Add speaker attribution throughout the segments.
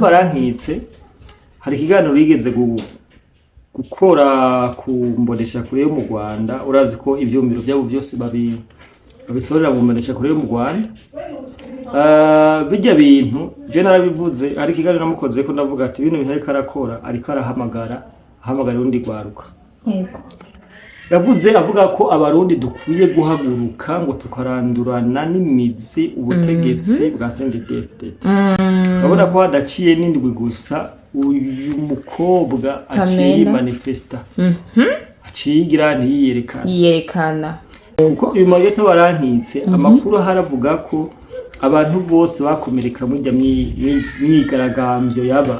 Speaker 1: barankitse hari ikiganiro yigeze gukora ku mbonesha kure yo mu Rwanda urazi ko ivyumviro byabo byose babisorera mu mbonesha kure yo mu Rwanda bijya bintu je narabivuze ari ikiganiro namukoze ko ndavuga ati ibintu bintu karakora ariko arahamagara undi gwaruka
Speaker 2: yego
Speaker 1: yavuze avuga ko abarundi dukwiye guhaguruka ngo tukarandurana n'imizi ubutegetsi bwa CNDD-FDD babona ko hadaciye n'indwi gusa uyu mukobwa aciye manifesta acigira ntiyerekana kuko uyu mageta barankitse amakuru haravuga ko abantu bose bakomereka muri myigaragambyo yaba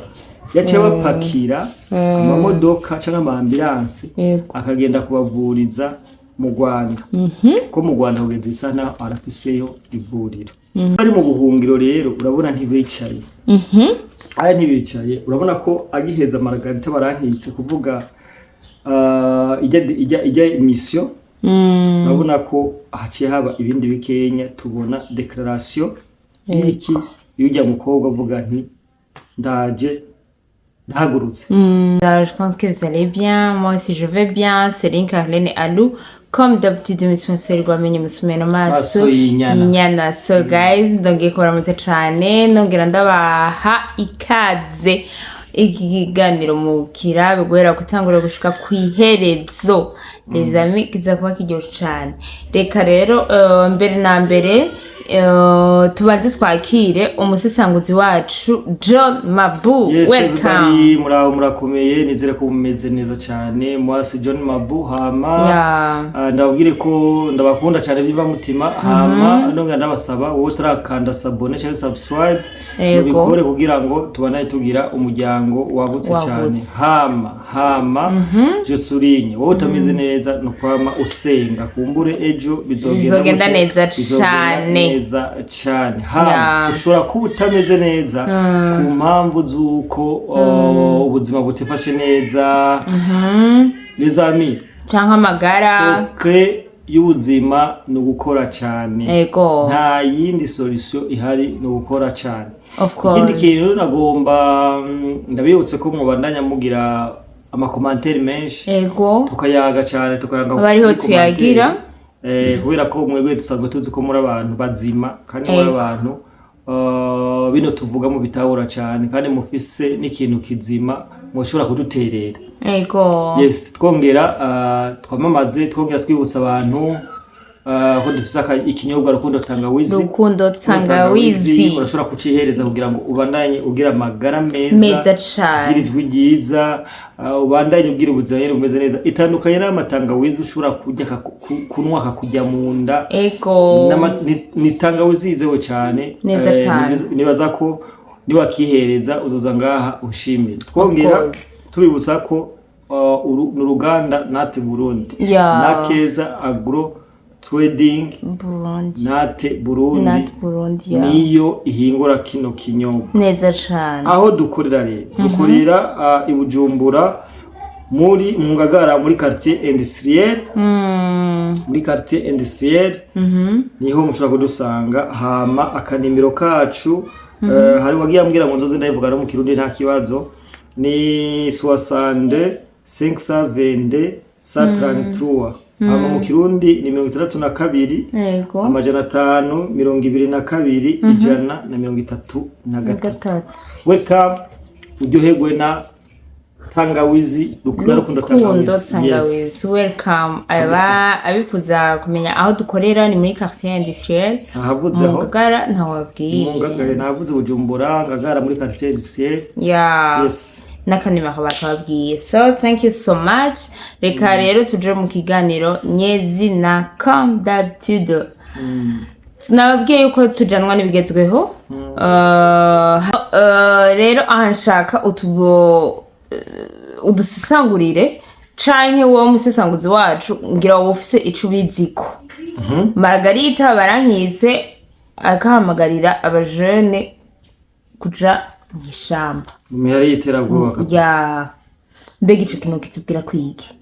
Speaker 1: yaciye bapakira amamodoka cyangwa amambulance akagenda kubavuriza mu Rwanda ko mu Rwanda kugeza isana arafiseyo ivuriro ari mu buhungiro rero urabona ntibicaye urabona ko agiheza Margarita barankitse kuvuga ijya mission urabona ko haciye haba ibindi bikenya tubona declaration y'iki y'ujya mukobwa avuga nti ndaje
Speaker 2: Je pense que vous allez bien. Moi aussi, je vais bien. C'est Carlene Alou. Comme d'habitude, nous sommes rwamenye musumeno maso inyana. So guys, ndongeye kubaramutsa cyane, nongera ndabaha ikaze. Iki kiganiro mu kirabe guhera gutangura gushika kwiherezo. Les amis, kiza kuba kiryoshye cyane. Reka rero mbere na mbere tubanze twakire umusesanguzi wacu John Mabu.
Speaker 1: Yes,
Speaker 2: welcome.
Speaker 1: Murakomeye nizere ko mumeze neza cyane. Mwasi John Mabu hama ndabwire ko ndabakunda cyane biva mutima hama ndonga ndabasaba wowe tarakanda sabone cyangwa subscribe mubikore kugira ngo tubanaye tugira umuryango wagutse cyane hama je surinye wowe utameze neza no kwama usenga kumbure ejo bizogenda neza cyane ushobora kuba utameze neza ku mpamvu z'uko ubuzima butifashe neza les amis
Speaker 2: cyangwa amagara
Speaker 1: secret y'ubuzima no gukora cyane nta yindi solution ihari no gukora cyane ikindi kintu nagomba ndabibutse ko mubandanya mugira amakomantere menshi tukayaga cyane tukayanga
Speaker 2: bariho tuyagira
Speaker 1: kubera ko mwebwe dusanzwe tuzi ko muri abantu bazima kandi muri abantu bino tuvuga mu bitabura cyane kandi mufise n'ikintu kizima mushobora kuduterera yes twongera twamamaze twongera twibutsa abantu ko dufise ikinyobwa rukundo tangawizi urashobora kucihereza kugira ngo ubandanye ugira amagara meza
Speaker 2: cyane
Speaker 1: ijwi ryiza ubandanye ugira ubuzima bumeze neza itandukanye n'amatangawizi ushobora kujya kunwa akakujya mu nda ni tangawizi yizewe cyane nibaza ko niwakihereza uzoza ngaha ushimire twongera tubibutsa ko n'uruganda Nate Burundi Nakeza Agro Trading Nate Burundi niyo ihingura kino kinyobwa
Speaker 2: neza cyane
Speaker 1: aho dukorera rero dukorera ibujumbura muri Ngagara muri quartier industriel niho mushobora kudusanga hama akanimiro kacu hari wagiye ambwira ngo nzoze ndayivuga no mu kirundi nta kibazo ni 62 522 133 ama mu kirundi ni 62 amajana 522 133 welcome uryoherwe na tangawizi rukundo
Speaker 2: tangawizi welcome abifuza kumenya aho dukorera ni muri quartier industriel
Speaker 1: ahavuzeho
Speaker 2: Ngagara ntawabwiye
Speaker 1: navuze Bujumbura Ngagara muri quartier industriel yes
Speaker 2: nakanimaka bakabwiye so thank you so much reka rero tuje mu kiganiro nyezi na comme d'habitude nababwiye yuko tujanwa n'ibigezweho rero ahanshaka udusisangurire canke wo musesanguzi wacu ngira wo ufise ico biziko Margarita barankitse akahamagarira abajene kuja mwishamba
Speaker 1: yari iterabwoba
Speaker 2: ya mbega ico kintu kitubwira kwiki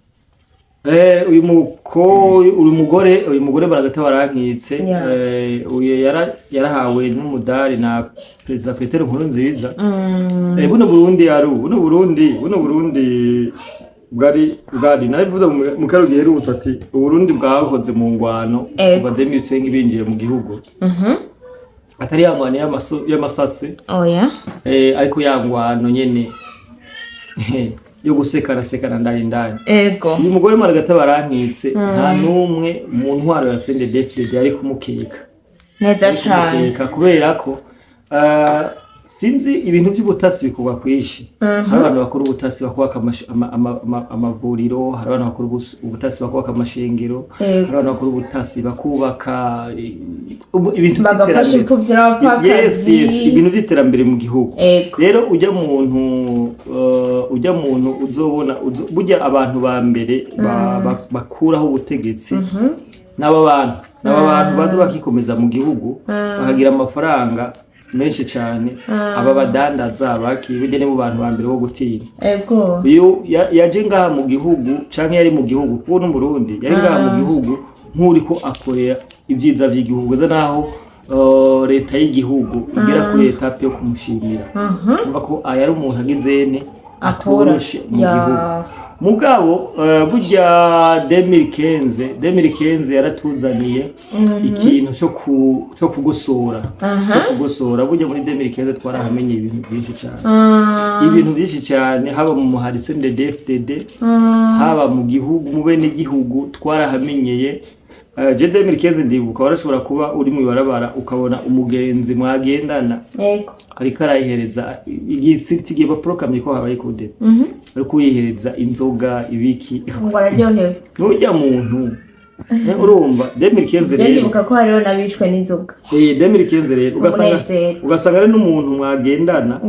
Speaker 1: uyu mugore Margarita Barankitse uyu yarahawe n'umudari na Perezida Petero Nkurunziza. Buno Burundi bwari nabivuze mu karo giherutse ati Uburundi bwahoze mu ngwano kuva 2005 binjiye mu gihugu. Atari yangwano y'amasase ariko yangwano nyene yo gusekana ndani. Uyu mugore Margarita Barankitse nta numwe mu ntwaro ya CNDD-FDD ari kumukeka
Speaker 2: neza cyane
Speaker 1: kubera ko sinzi ibintu by'ubutasi bikugwa kwishi. Hari abantu bakora ubutasi bakubaka amavuriro, hari abantu bakora ubutasi bakubaka amashengero, hari abantu bakora ubutasi bakubaka ibintu
Speaker 2: bagafasha imfuvyi n'abapfakazi.
Speaker 1: Ibintu by'iterambere mu gihugu. Rero ujya muntu uzobona burya abantu ba mbere bakuraho ubutegetsi n'aba bantu baza bakikomeza mu gihugu bakagira amafaranga menshi cyane. Aba badandaza burya ni mu bantu ba mbere bo gutinya. Uyu yaje ngaha mu gihugu canke yari mu gihugu kuko no mu Burundi yari ngaha mu gihugu nk'uriko akorera ibyiza by'igihugu za naho leta y'igihugu igera kuri etape yo kumushimira. Umva ko yari umuntu agizene atoroshe mu gihugu. Mugabo burya 2015 yaratuzaniye ikintu cyo kugosora. Burya muri 2015 twarahamenye ibintu byinshi cyane haba mu muhari CNDD-FDD haba mu gihugu mu bene gihugu twarahamenyeye. Je 2015 ndibuka warashobora kuba uri mu ibarabara ukabona umugenzi mwagendana ariko arayihereza igisiti giba program ko habaye kude ariko uyihereza inzoga ibiki
Speaker 2: ngo araryohewe
Speaker 1: n'ujya muntu urumva 2015 rero
Speaker 2: ndibuka ko hariho nabishwe n'inzoga
Speaker 1: 2015 rero ugasanga ari n'umuntu mwagendana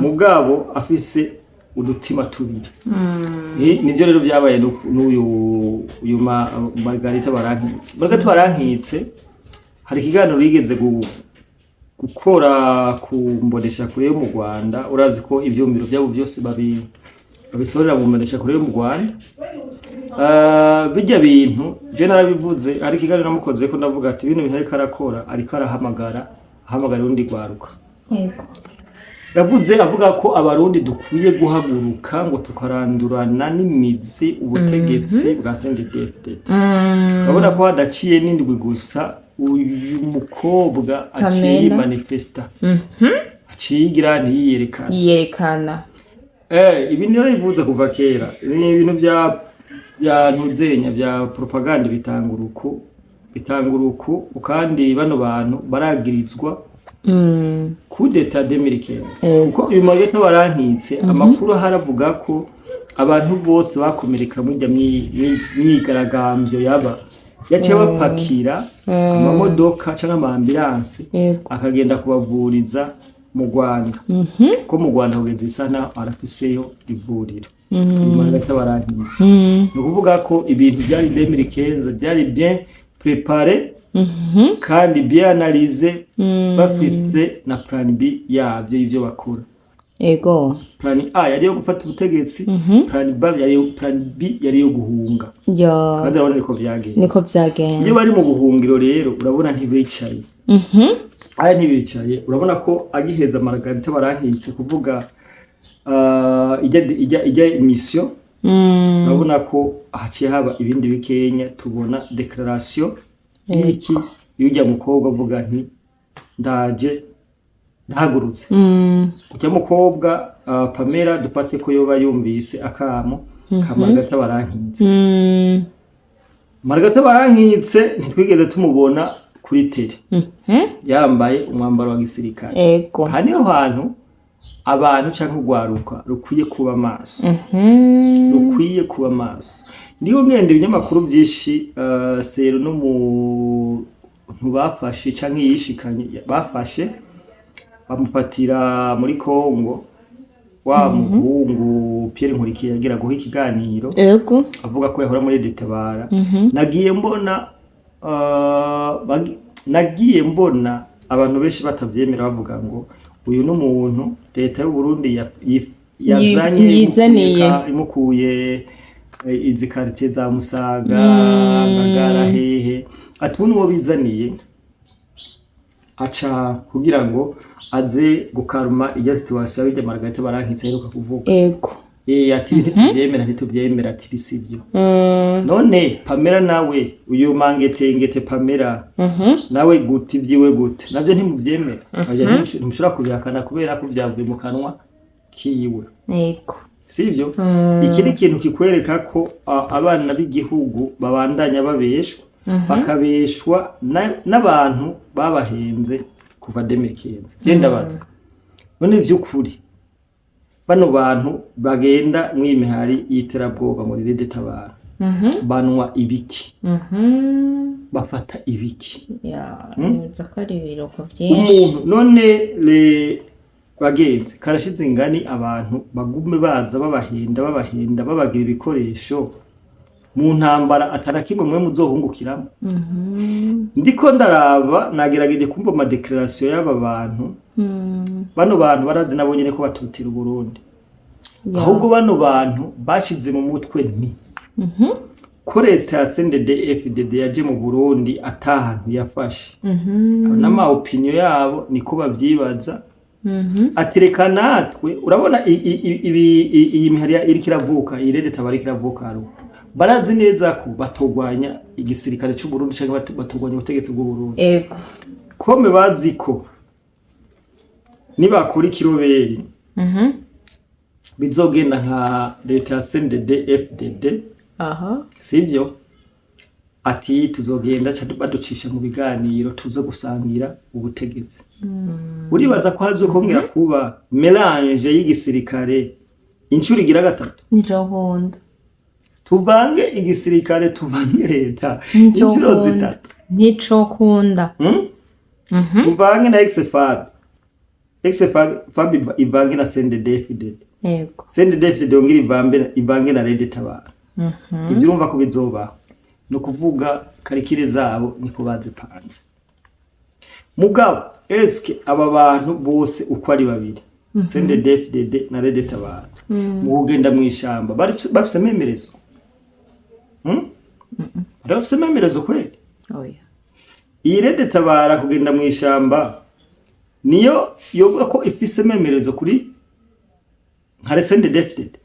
Speaker 1: mugabo afise udutima tubiri. Nivyo rero byabaye n'uyu Margarita Barankitse hari ikiganiro yigeze gukora ku mbonesha kure yo mu Rwanda. Urazi ko ivyumviro byabo byose babisorera mu mbonesha kure yo mu Rwanda. Bijya bintu je narabivuze hari ikiganiro namukoze ko ndavuga ati ibintu bintu arakora ariko arahamagara undi gwaruka. Yavuze avuga ko abarundi dukwiye guhaguruka ngo tukarandurana n'imizi ubutegetsi bwa CNDD-FDD. Babona ko hadaciye n'indwi gusa uyu mukobwa aciye manifesta. Acigira yiyerekana. Ibintu rero bivuze kuva kera. Ni ibintu bya ntuzenya bya propaganda bitanguruku kandi bano bantu baragirizwa kudeta 2015 kuko uyu Margarita Barankitse amakuru haravuga ko abantu bose bakomereka mu myigaragambyo yaciye bapakira amamodoka cyangwa amambulance akagenda kubavuriza mu Rwanda. Ko mu Rwanda kugeza isana arafiseyo ivuriro. Margarita Barankitse no kuvuga ko ibintu byari 2015 byari bien préparé kandi bien analyse bafise na plan B yavyo ivyo bakora. Plan A yari yo gufata ubutegetsi, plan B yari yo guhunga. Kandi urabona niko vyagenda. Iyo bari mu buhungiro rero urabona ntibicaye. Ntibicaye urabona ko agiheza Margarita Barankitse kuvuga ijya mission. Urabona ko haciye haba ibindi bikenya tubona declaration iki yujya mukobwa avuga nti ndaje ndahagurutse. Ujya mukobwa Pamela dufate ko yoba yumvise akamo ka Margarita Barankitse. Margarita Barankitse ntitwigeze tumubona kuri tele yambaye umwambaro wa gisirikare. Haniho hantu abantu cyangwa urwaruka rukwiye kuba maso. Ndiyo ngende ibinyamakuru byinshi sero no mu ntubafashe cyangwa yishikanye bafashe bamufatira muri Kongo wa muhungu Pierre Nkurikiye yagira guha ikiganiro avuga ko yahora muri Detabara. Nagiye mbona abantu benshi batavyemera bavuga ngo uyu n'umuntu leta y'u Burundi yazanye imukuye izi quartier za Musaga Ngagara hehe ati uwo bizaniye aca kugira ngo aze gukaruma iyo situation y'ijya Margarita barankitse heruka kuvuga
Speaker 2: ego
Speaker 1: ati ntitubyemera ati bisivyo none Pamela nawe uyu ngete Pamela nawe guti vyiwe gute navyo ntimubyemera ntimushobora kubihakana kubera ko byavuye mu kanwa kiwe
Speaker 2: ego
Speaker 1: sivyo ikindi kintu kikwereka ko abana b'igihugu babandanya babeshwa bakabeshwa n'abantu babahenze kuva 2015 genda baza none vy'ukuri bano bantu bagenda mw'imihari y'iterabwoba muri Rede Tabara banwa ibiki bafata ibiki
Speaker 2: nibaza ko ari ibiroko byinshi
Speaker 1: umuntu none le bagenzi karashize ingani abantu bagume baza babahenda babagira ibikoresho mu ntambara atarakimwe mwe muzohungukiramo ndiko ndaraba nagerageje kumva ama declaration y'aba bantu bano bantu barazi nabo nyene ko batutira Burundi ahubwo bano bantu bashize mu mutwe ni ko leta ya CNDD-FDD yaje mu Burundi atahantu yafashe n'ama opinion yabo niko bavyibaza atireka natwe urabona iyi mihari iri kiravuka Rede Tabara kiravuka barazi neza ko batogwanya igisirikare cy'u Burundi cyangwa batogwanya ubutegetsi bw'u Burundi
Speaker 2: ego
Speaker 1: kome bazi ko nibakora ikiroberi bizogenda nka leta ya CNDD-FDD sivyo ati tuzogenda baducisha mu biganiro tuze gusangira ubutegetsi uribaza ko hazokongera kuba melange y'igisirikare incuri gira gatatu
Speaker 2: nijohonda
Speaker 1: tuvange igisirikare tuvange leta incuro zitatu
Speaker 2: nicokunda
Speaker 1: tuvange na XFAB ivange na CNDD-FDD
Speaker 2: yego
Speaker 1: CNDD-FDD yongera ivange na Rede Tabara ibyo urumva ko bizoba no kuvuga karikire zabo niko bazipanze mugabo eske aba bantu bose uko ari babiri CNDD-FDD na Rede Tabara mu kugenda mu ishamba bafise memerezo bafise memerezo kweli
Speaker 2: oya
Speaker 1: iyi Rede Tabara kugenda mu ishamba niyo yovuga ko ifise memerezo kuri nka CNDD-FDD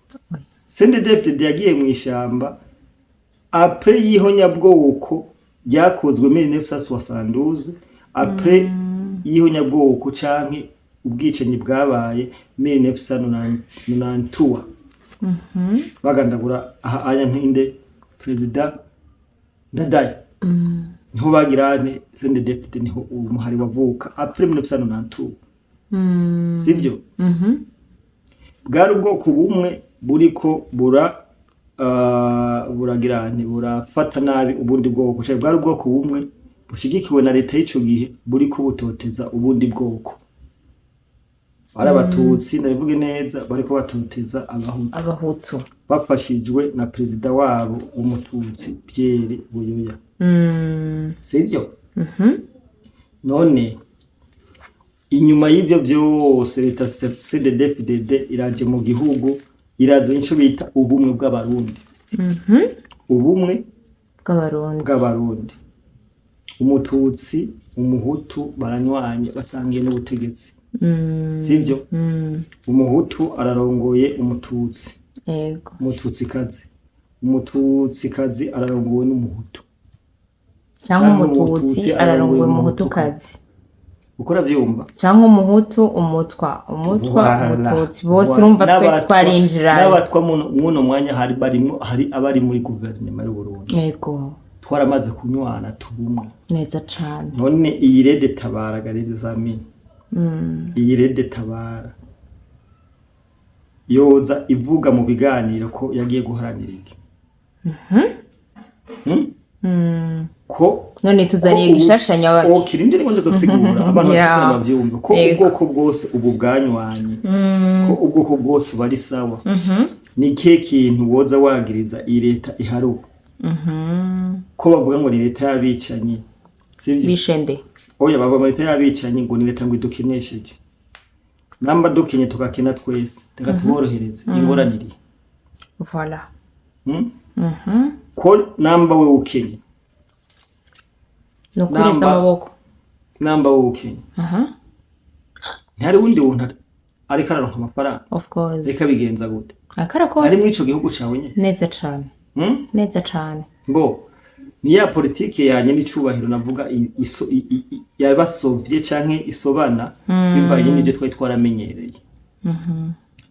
Speaker 1: CNDD-FDD yagiye mu ishamba après y'ihonyabwoko ryakozwe 1972 après y'ihonyabwoko canke ubwicanyi bwabaye 1993 bagandagura aya ntinde president Ndadaye niho bagirane CNDD-FDD niho umuhari wavuka après 1992 sivyo bwari ubwoko bumwe buriko buragirane burafata nabi ubundi bwoko cyane bwari ubwoko bumwe bushigikiwe na leta y'ico gihe buriko butoteza ubundi bwoko ari abatutsi ndabivuge neza bariko batoteza
Speaker 2: abahutu
Speaker 1: bafashijwe na president wabo umututsi Pierre Buyoya sivyo none inyuma y'ivyo byose leta CNDD-FDD iraje mu gihugu irazo inco bita ubumwe bw'abarundi ubumwe bw'abarundi umututsi umuhutu baranywanye batangiye n'ubutegetsi sivyo umuhutu ararongoye umututsi
Speaker 2: yego
Speaker 1: umututsikazi ararongowe n'umuhutu
Speaker 2: cyangwa umututsi ararongowe umuhutukazi
Speaker 1: ukora vyumva
Speaker 2: cyangwa umuhutu umututsi bose urumva twese twarinjira
Speaker 1: n'abatwa muno mwanya hari abari muri guverinoma y'u Burundi
Speaker 2: yego
Speaker 1: twaramaze kunywana tubumwe
Speaker 2: neza cyane
Speaker 1: none iyi Rede Tabara garede zami iyi Rede Tabara yoza ivuga mu biganiro ko yagiye guharanira iki ko
Speaker 2: none tuzaniye gishashanya wacu
Speaker 1: kirindire ngo ndasigura abantu bavyumva ko ubwoko bwose ubu bwanywanye ko ubwoko bwose bari sawa ni ke kintu woza wagiriza iyi leta iharuka ko bavuga ngo ni leta y'abicanyi sivyo
Speaker 2: bishende
Speaker 1: oya baba mu leta y'abicanyi ngo ni leta ngo idukenesheje namba dukenye tukakena twese tukatuborohereza ingoraniri
Speaker 2: voilà
Speaker 1: ko namba we ukenye
Speaker 2: no kureza amaboko
Speaker 1: namba we ukenye ntihari wundi wuntu ariko araronka amafaranga
Speaker 2: of course
Speaker 1: reka bigenza gute
Speaker 2: akarako
Speaker 1: ari muri ico gihugu cawe nyene
Speaker 2: neza cane neza cane
Speaker 1: mbo ni ya politike yanye n'icubahiro navuga yabasovye canke isobana bivanye n'ibyo twari twaramenyereye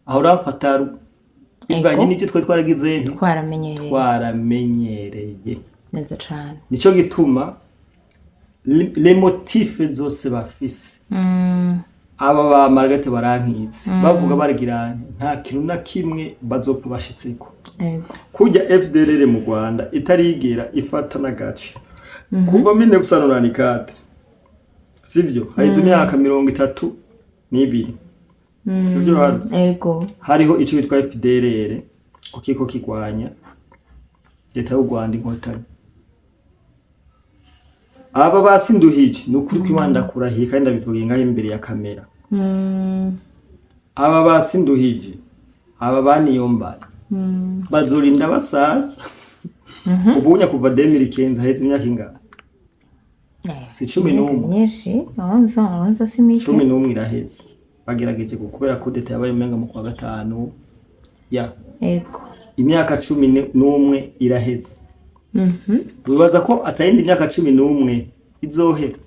Speaker 1: aho rafata bivanye n'ibyo twari twaragize twaramenyereye
Speaker 2: neza cane
Speaker 1: nico gituma les motifs zose bafise aba ba Margaret barankitse bavuga baragira nta kintu na kimwe bazopfa bashitseko kujya FDLR mu Rwanda itarigera ifata nagace kuva 1994 sivyo haize imyaka 32 sivyo hariho ico bitwa FDLR kukiko kigwanya leta y'u Rwanda inkotanyi aba basinduhije nukuri kwibanda kurahiye kandi ndabivugiye ngaho imbere ya kamera aba basinduhije aba baniyombara bazorinda basaza ubunya kuva 2015 haheze imyaka ingana si 11 iraheze bagerageje gukubera ko deta yabaye umenga mu kwa gatanu imyaka 11 iraheze bibaza ko atayindi imyaka 11 izohera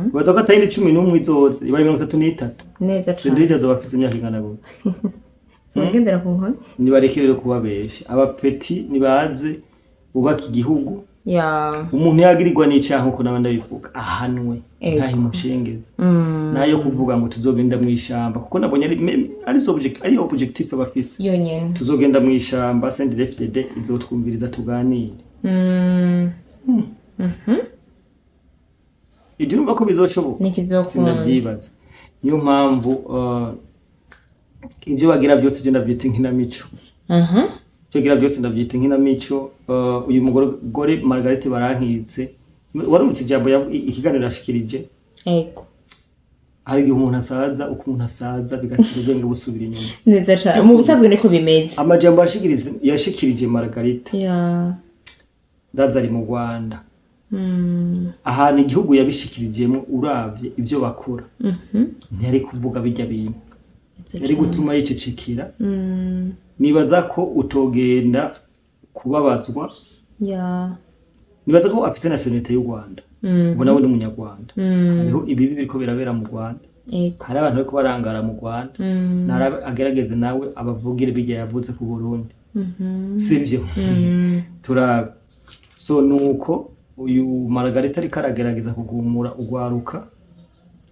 Speaker 1: bibaza ko atayindi 11 izoza ibaye 33
Speaker 2: neza cyane
Speaker 1: sindije azobafise imyaka ingana gute
Speaker 2: zogendera ku nkoni
Speaker 1: nibarekerere kubabesha abapeti nibaze ubaka igihugu umuntu yagirirwa n'icyaha nkuko nabandi bivuga ahanwe ntahi mucengeza nayo kuvuga ngo tuzogenda mu ishamba kuko nabonye ari objectif abafise
Speaker 2: yonyene
Speaker 1: tuzogenda mu ishamba CNDD-FDD izotwumviriza tuganire ibyo numva ko bizoshoboka sinabyibaza niyo mpamvu ibyo bagira byose je ndabyita inkinamico cyo gira byose ndabyita inkinamico uyu mugore Margaret barankitse warumutse ijambo ikiganiro yashikirije hari igihe umuntu asaza uko umuntu asaza bigatira ubwenge busubira inyuma
Speaker 2: neza cyane mu busanzwe niko bimeze
Speaker 1: amajambo yashikirije Margaret ndaza ari mu Rwanda ahantu igihugu yabishikirijemo uravye ibyo bakora ntiyari kuvuga bijya bintu yari gutuma yicecekira nibaza ko utogenda kubabazwa nibaza ko afise nationalite y'u Rwanda ngo nawe ni umunyarwanda hariho ibibi biriko birabera mu Rwanda hari abantu bariko barangara mu Rwanda narabe agerageze nawe abavugire bijya yavuze ku Burundi sivyo turabe so nuko uyu Margaret ariko aragerageza kugumura ugwaruka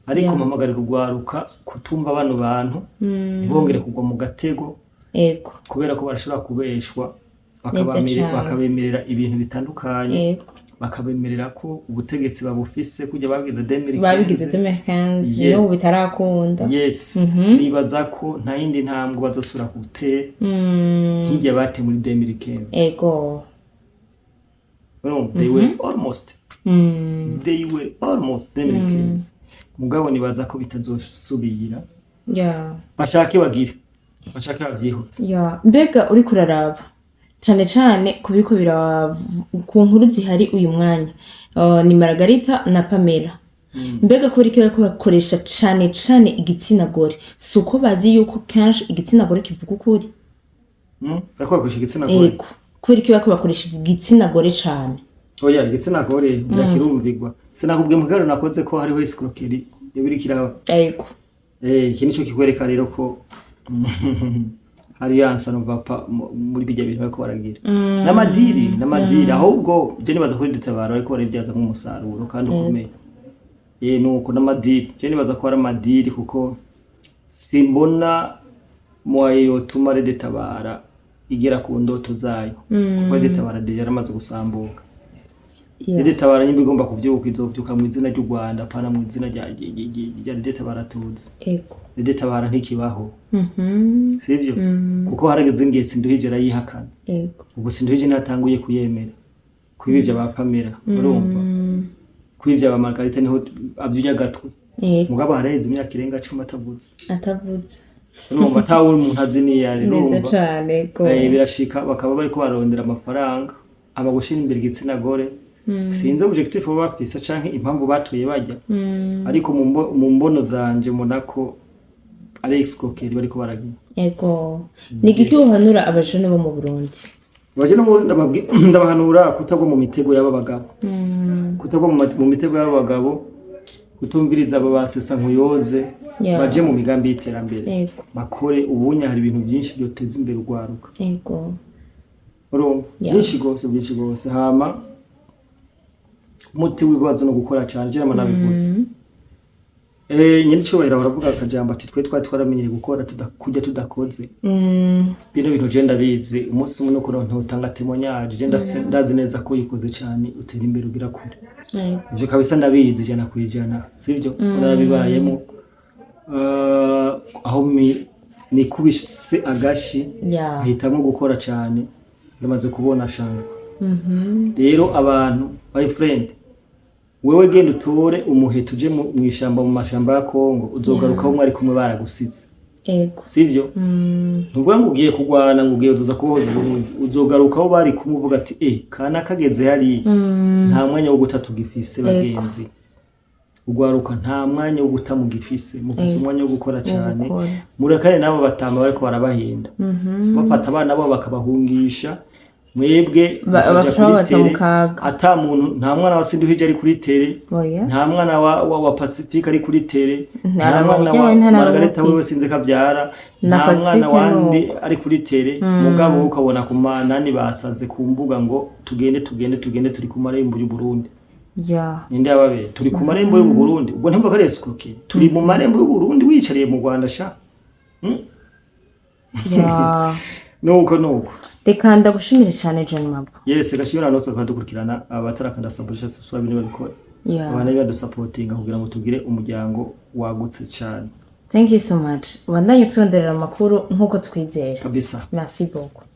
Speaker 1: ariko mpamagarira ugwaruka kutumva bano bantu ntibongere kugwa mu gatego kubera ko barashobora kubeshwa bakabemerera ibintu bitandukanye bakabemerera ko ubutegetsi babufise kujya babigize
Speaker 2: 2015 no bitarakunda
Speaker 1: nibaza ko nta yindi ntambwe bazosura gutera nk'ijya bate muri 2015 they were almost 2015 mugabo nibaza ko bitazosubira bashake bagire bashaka bavyihutse
Speaker 2: mbega uri kuraraba cyane cyane kubiko ku nkuru zihari uyu mwanya ni Margarita na Pamela mbega ko rike bakoresha cyane cyane igitsina gore suko bazi yuko kenshi igitsina gore kivuga ukuri
Speaker 1: bakoresha igitsina gore
Speaker 2: ko rike bakoresha igitsina gore cyane
Speaker 1: oya igitsina gore birakirumvigwa sinakubwiye mugaro nakoze ko hariho escroquerie yabirikira iki nico kikwereka rero ko hari yansa nova muri bijya bintu bako baragira n'amadiri ahubwo je nibaza kuri ditabara ariko baribyaza nk'umusaruro kandi ukomeye nuko n'amadiri je nibaza ko ari amadiri kuko simbona mwayo tumare ditabara igera ku ndoto zayo kuko ditabara de yaramaze gusambuka ditabara nyimbi igomba kuvyuka izovyuka mu izina ry'u Rwanda pana mu izina rya ditabara tuzi ditabara ntikibaho sivyo kuko harageze ngiye sinduhije rayihakana ubwo sinduhije natanguye kuyemera kwibivya ba Pamela urumva kwivya ba Margarita niho avyunya gatwe mugabo haraheze imyaka irenga 10 atavuze urumva atawe umuntu azi niyari
Speaker 2: neza cyane ko
Speaker 1: birashika bakaba bari ko barondera amafaranga amagushira imbere igitsina gore sinze objectif baba bafise canke impamvu batuye bajya ariko mu mbono zanje monako ari escroquerie bari ko baragira
Speaker 2: yego ni giki uhanura abajene bo mu Burundi
Speaker 1: abajene ndabahanura kutagwa mu mitego y'abagabo kutagwa mu mitego y'abagabo kutumviriza abo basesa nkuyoze baje mu migambi y'iterambere bakore ubunya hari ibintu byinshi byoteza imbere urwaruka
Speaker 2: yego
Speaker 1: byinshi gose hama umuti w'ibibazo no gukora cyane je nabivuze nyine cyobera baravuga akajambo ati twe twaramenyere gukora kujya tudakoze bino bintu je ndabizi umunsi umwe no kuronka utanga témoignage je ndazi neza ko yikoze cyane utera imbere ugira kure je kabisa ndabizi jana kwijana sivyo narabibayemo aho ni kubishise agashi hitamo gukora cyane ndamaze kubona shanga rero abantu my friend wewe genda utore umuheto uje mu ishamba mu mashamba ya Kongo uzogaruka umwe ari kumwe baragusize
Speaker 2: ego
Speaker 1: sivyo ntuvuga ngo ugiye kugwana ngo ugiye uzoza kuboza uzogaruka aho bari kumuvuga ati kana kageze hari nta mwanya wo gutatu gifise bagenzi ugwaruka nta mwanya wo gutamu gifise mufise umwanya wo gukora cyane murakane nabo batamba bariko barabahinda bafata abana babo bakabahungisha mwebwe
Speaker 2: bashobora mu kaga
Speaker 1: ata muntu nta mwana wa Sinduhije ari kuri tere nta mwana wa Pacifique ari kuri tere nta mwana wa Margareta wewe sinze kabyara nta mwana wandi ari kuri tere mugabo ukabona ku manani basaze ku mbuga ngo tugende turi ku marembo y'u Burundi ninde yababe turi ku marembo y'u Burundi ubwo ntimba kare escroquerie turi mu marembo y'u Burundi wicariye mu Rwanda sha nuko
Speaker 2: Dekanda gushimira cyane John Mabo.
Speaker 1: Yes, gashimira no soko dukurikirana abatarakanda subscribe subscribe niba bikora. Abana biba supporting kugira ngo tugire umuryango wagutse cyane.
Speaker 2: Thank you so much. Wandanye turonderera amakuru nkuko twizera.
Speaker 1: Kabisa.
Speaker 2: Merci beaucoup.